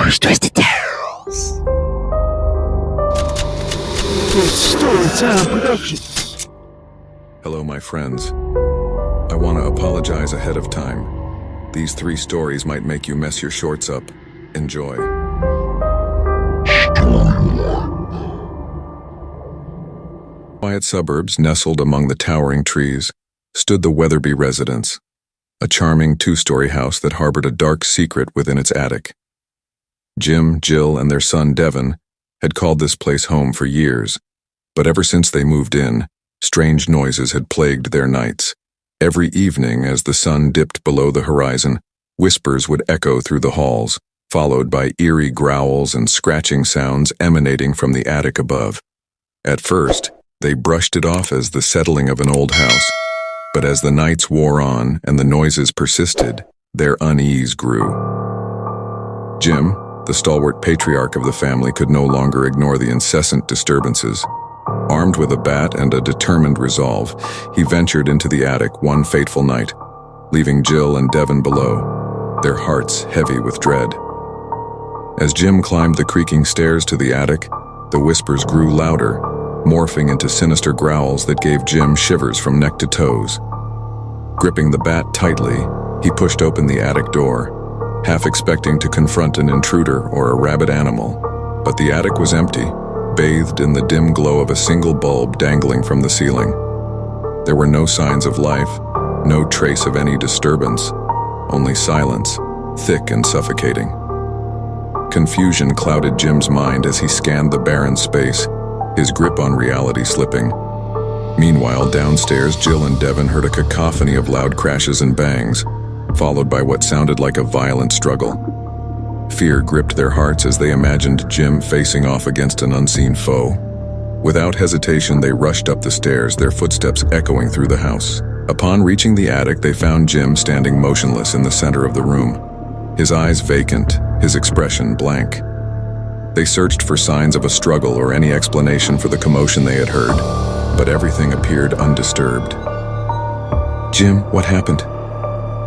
Twisted Tales. It's Storytime Productions. Hello, my friends. I want to apologize ahead of time. These 3 stories might make you mess your shorts up. Enjoy. Quiet suburbs nestled among the towering trees stood the Weatherby residence, a charming 2-story house that harbored a dark secret within its attic. Jim, Jill, and their son Devin had called this place home for years, but ever since they moved in, strange noises had plagued their nights. Every evening, as the sun dipped below the horizon, whispers would echo through the halls, followed by eerie growls and scratching sounds emanating from the attic above. At first, they brushed it off as the settling of an old house, but as the nights wore on and the noises persisted, their unease grew. Jim, the stalwart patriarch of the family, could no longer ignore the incessant disturbances. Armed with a bat and a determined resolve, he ventured into the attic one fateful night, leaving Jill and Devin below, their hearts heavy with dread. As Jim climbed the creaking stairs to the attic, the whispers grew louder, morphing into sinister growls that gave Jim shivers from neck to toes. Gripping the bat tightly, he pushed open the attic door, half expecting to confront an intruder or a rabid animal. But the attic was empty, bathed in the dim glow of a single bulb dangling from the ceiling. There were no signs of life, no trace of any disturbance, only silence, thick and suffocating. Confusion clouded Jim's mind as he scanned the barren space, his grip on reality slipping. Meanwhile, downstairs, Jill and Devin heard a cacophony of loud crashes and bangs, followed by what sounded like a violent struggle. Fear gripped their hearts as they imagined Jim facing off against an unseen foe. Without hesitation, they rushed up the stairs, their footsteps echoing through the house. Upon reaching the attic, they found Jim standing motionless in the center of the room, his eyes vacant, his expression blank. They searched for signs of a struggle or any explanation for the commotion they had heard, but everything appeared undisturbed. "Jim, what happened?"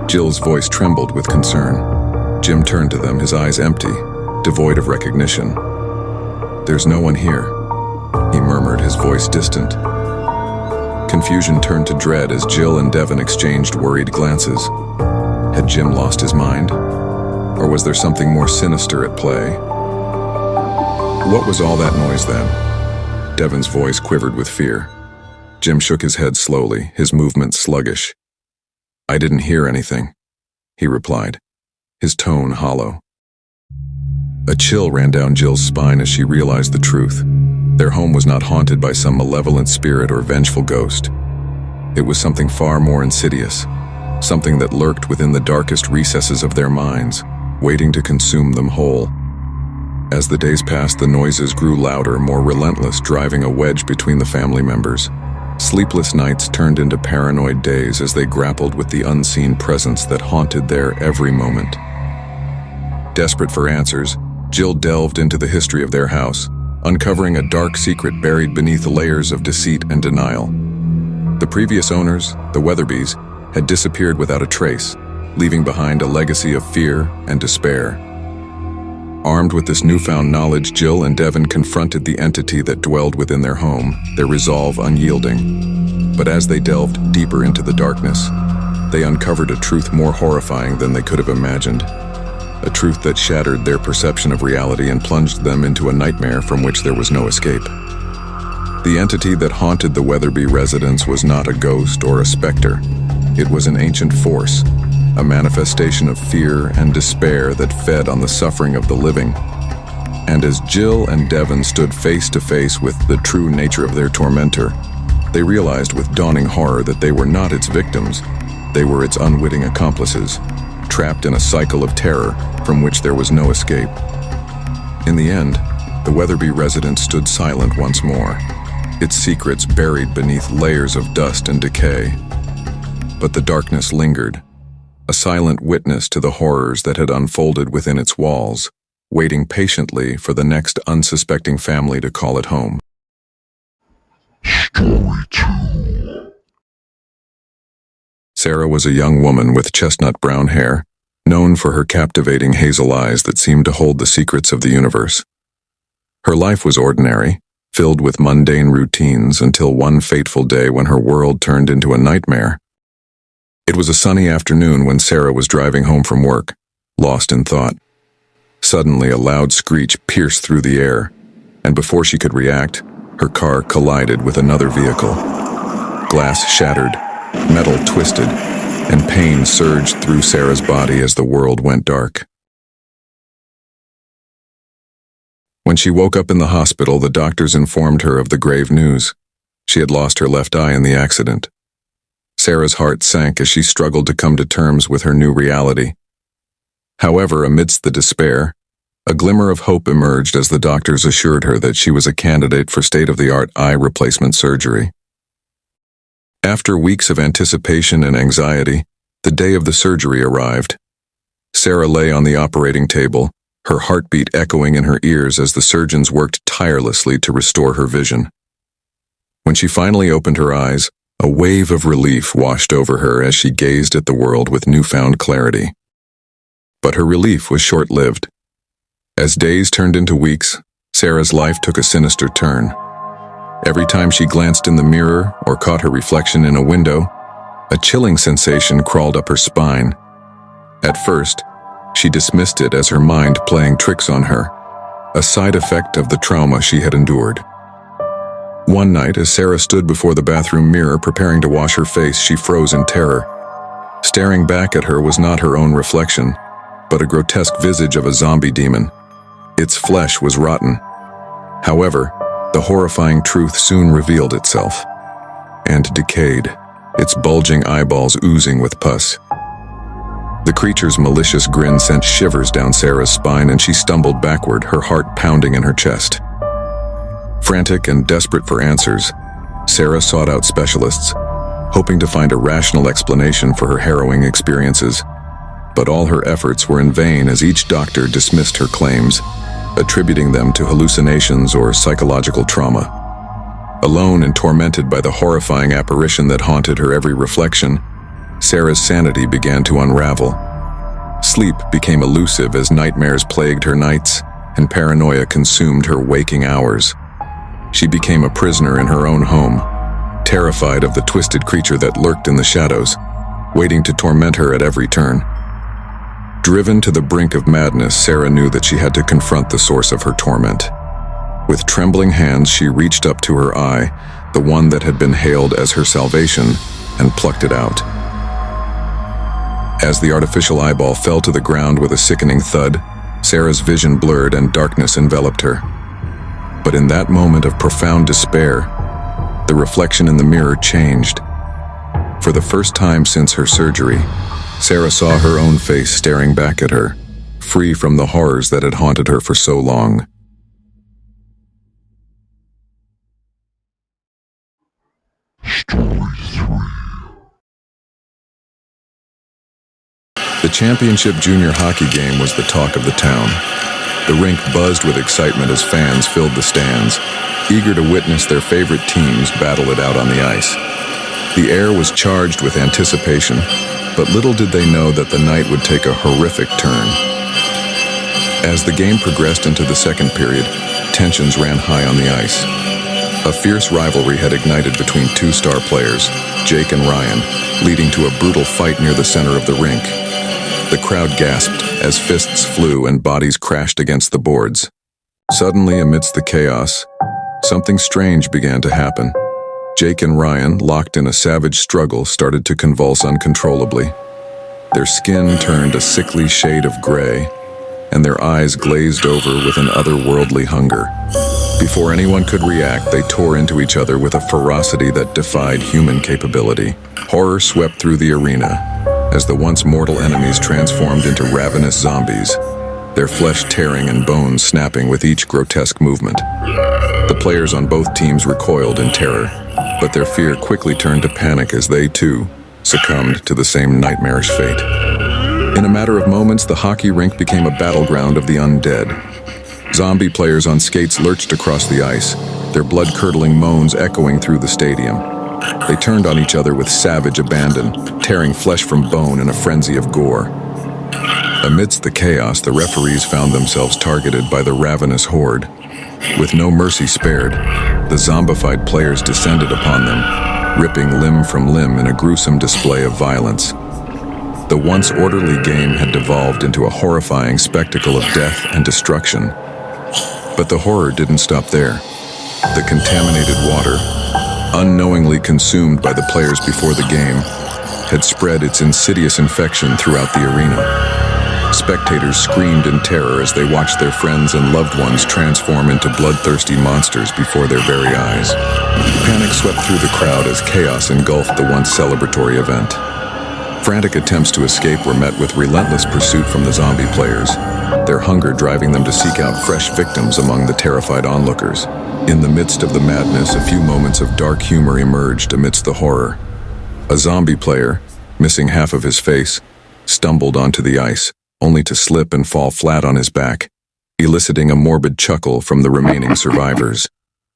Jill's voice trembled with concern. Jim turned to them, his eyes empty, devoid of recognition. "There's no one here," he murmured, his voice distant. Confusion turned to dread as Jill and Devin exchanged worried glances. Had Jim lost his mind? Or was there something more sinister at play? "What was all that noise then?" Devin's voice quivered with fear. Jim shook his head slowly, his movements sluggish. "I didn't hear anything," he replied, his tone hollow. A chill ran down Jill's spine as she realized the truth. Their home was not haunted by some malevolent spirit or vengeful ghost. It was something far more insidious, something that lurked within the darkest recesses of their minds, waiting to consume them whole. As the days passed, the noises grew louder, more relentless, driving a wedge between the family members. Sleepless nights turned into paranoid days as they grappled with the unseen presence that haunted their every moment. Desperate for answers, Jill delved into the history of their house, uncovering a dark secret buried beneath layers of deceit and denial. The previous owners, the Weatherbys, had disappeared without a trace, leaving behind a legacy of fear and despair. Armed with this newfound knowledge, Jill and Devin confronted the entity that dwelled within their home, their resolve unyielding. But as they delved deeper into the darkness, they uncovered a truth more horrifying than they could have imagined. A truth that shattered their perception of reality and plunged them into a nightmare from which there was no escape. The entity that haunted the Weatherby residence was not a ghost or a specter. It was an ancient force, a manifestation of fear and despair that fed on the suffering of the living. And as Jill and Devin stood face to face with the true nature of their tormentor, they realized with dawning horror that they were not its victims. They were its unwitting accomplices, trapped in a cycle of terror from which there was no escape. In the end, the Weatherby residence stood silent once more, its secrets buried beneath layers of dust and decay. But the darkness lingered, a silent witness to the horrors that had unfolded within its walls, waiting patiently for the next unsuspecting family to call it home. Story 2. Sarah was a young woman with chestnut brown hair, known for her captivating hazel eyes that seemed to hold the secrets of the universe. Her life was ordinary, filled with mundane routines until one fateful day when her world turned into a nightmare. It was a sunny afternoon when Sarah was driving home from work, lost in thought. Suddenly, a loud screech pierced through the air, and before she could react, her car collided with another vehicle. Glass shattered, metal twisted, and pain surged through Sarah's body as the world went dark. When she woke up in the hospital, the doctors informed her of the grave news. She had lost her left eye in the accident. Sarah's heart sank as she struggled to come to terms with her new reality. However, amidst the despair, a glimmer of hope emerged as the doctors assured her that she was a candidate for state-of-the-art eye replacement surgery. After weeks of anticipation and anxiety, the day of the surgery arrived. Sarah lay on the operating table, her heartbeat echoing in her ears as the surgeons worked tirelessly to restore her vision. When she finally opened her eyes, a wave of relief washed over her as she gazed at the world with newfound clarity. But her relief was short-lived. As days turned into weeks, Sarah's life took a sinister turn. Every time she glanced in the mirror or caught her reflection in a window, a chilling sensation crawled up her spine. At first, she dismissed it as her mind playing tricks on her, a side effect of the trauma she had endured. One night, as Sarah stood before the bathroom mirror preparing to wash her face, she froze in terror. Staring back at her was not her own reflection, but a grotesque visage of a zombie demon. Its flesh was rotten. However, the horrifying truth soon revealed itself, and decayed, its bulging eyeballs oozing with pus. The creature's malicious grin sent shivers down Sarah's spine, and she stumbled backward, her heart pounding in her chest. Frantic and desperate for answers, Sarah sought out specialists, hoping to find a rational explanation for her harrowing experiences. But all her efforts were in vain as each doctor dismissed her claims, attributing them to hallucinations or psychological trauma. Alone and tormented by the horrifying apparition that haunted her every reflection, Sarah's sanity began to unravel. Sleep became elusive as nightmares plagued her nights, and paranoia consumed her waking hours. She became a prisoner in her own home, terrified of the twisted creature that lurked in the shadows, waiting to torment her at every turn. Driven to the brink of madness, Sarah knew that she had to confront the source of her torment. With trembling hands, she reached up to her eye, the one that had been hailed as her salvation, and plucked it out. As the artificial eyeball fell to the ground with a sickening thud, Sarah's vision blurred and darkness enveloped her. But in that moment of profound despair, the reflection in the mirror changed. For the first time since her surgery, Sarah saw her own face staring back at her, free from the horrors that had haunted her for so long. Story 3. The championship junior hockey game was the talk of the town. The rink buzzed with excitement as fans filled the stands, eager to witness their favorite teams battle it out on the ice. The air was charged with anticipation, but little did they know that the night would take a horrific turn. As the game progressed into the second period, tensions ran high on the ice. A fierce rivalry had ignited between two star players, Jake and Ryan, leading to a brutal fight near the center of the rink. The crowd gasped as fists flew and bodies crashed against the boards. Suddenly, amidst the chaos, something strange began to happen. Jake and Ryan, locked in a savage struggle, started to convulse uncontrollably. Their skin turned a sickly shade of gray, and their eyes glazed over with an otherworldly hunger. Before anyone could react, they tore into each other with a ferocity that defied human capability. Horror swept through the arena as the once mortal enemies transformed into ravenous zombies, their flesh tearing and bones snapping with each grotesque movement. The players on both teams recoiled in terror, but their fear quickly turned to panic as they, too, succumbed to the same nightmarish fate. In a matter of moments, the hockey rink became a battleground of the undead. Zombie players on skates lurched across the ice, their blood-curdling moans echoing through the stadium. They turned on each other with savage abandon, tearing flesh from bone in a frenzy of gore. Amidst the chaos, the referees found themselves targeted by the ravenous horde. With no mercy spared, the zombified players descended upon them, ripping limb from limb in a gruesome display of violence. The once orderly game had devolved into a horrifying spectacle of death and destruction. But the horror didn't stop there. The contaminated water, unknowingly consumed by the players before the game, had spread its insidious infection throughout the arena. Spectators screamed in terror as they watched their friends and loved ones transform into bloodthirsty monsters before their very eyes. Panic swept through the crowd as chaos engulfed the once celebratory event. Frantic attempts to escape were met with relentless pursuit from the zombie players, their hunger driving them to seek out fresh victims among the terrified onlookers. In the midst of the madness, a few moments of dark humor emerged amidst the horror. A zombie player, missing half of his face, stumbled onto the ice, only to slip and fall flat on his back, eliciting a morbid chuckle from the remaining survivors.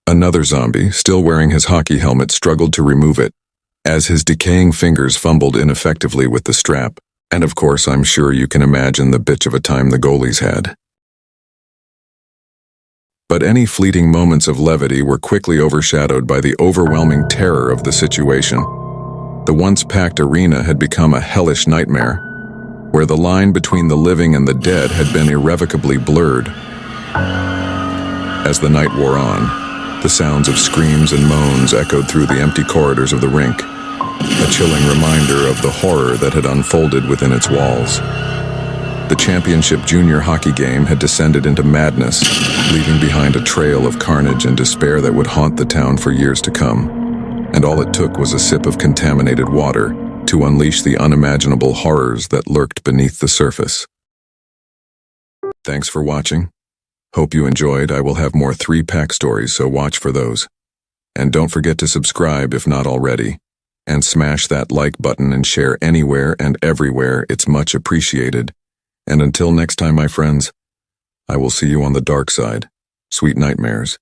Another zombie, still wearing his hockey helmet, struggled to remove it, as his decaying fingers fumbled ineffectively with the strap. And of course, I'm sure you can imagine the bitch of a time the goalies had. But any fleeting moments of levity were quickly overshadowed by the overwhelming terror of the situation. The once packed arena had become a hellish nightmare, where the line between the living and the dead had been irrevocably blurred. As the night wore on, the sounds of screams and moans echoed through the empty corridors of the rink, a chilling reminder of the horror that had unfolded within its walls. The championship junior hockey game had descended into madness, leaving behind a trail of carnage and despair that would haunt the town for years to come. And all it took was a sip of contaminated water to unleash the unimaginable horrors that lurked beneath the surface. Thanks for watching. Hope you enjoyed. I will have more 3-pack stories, so watch for those. And don't forget to subscribe if not already. And smash that like button and share anywhere and everywhere. It's much appreciated. And until next time, my friends, I will see you on the dark side. Sweet nightmares.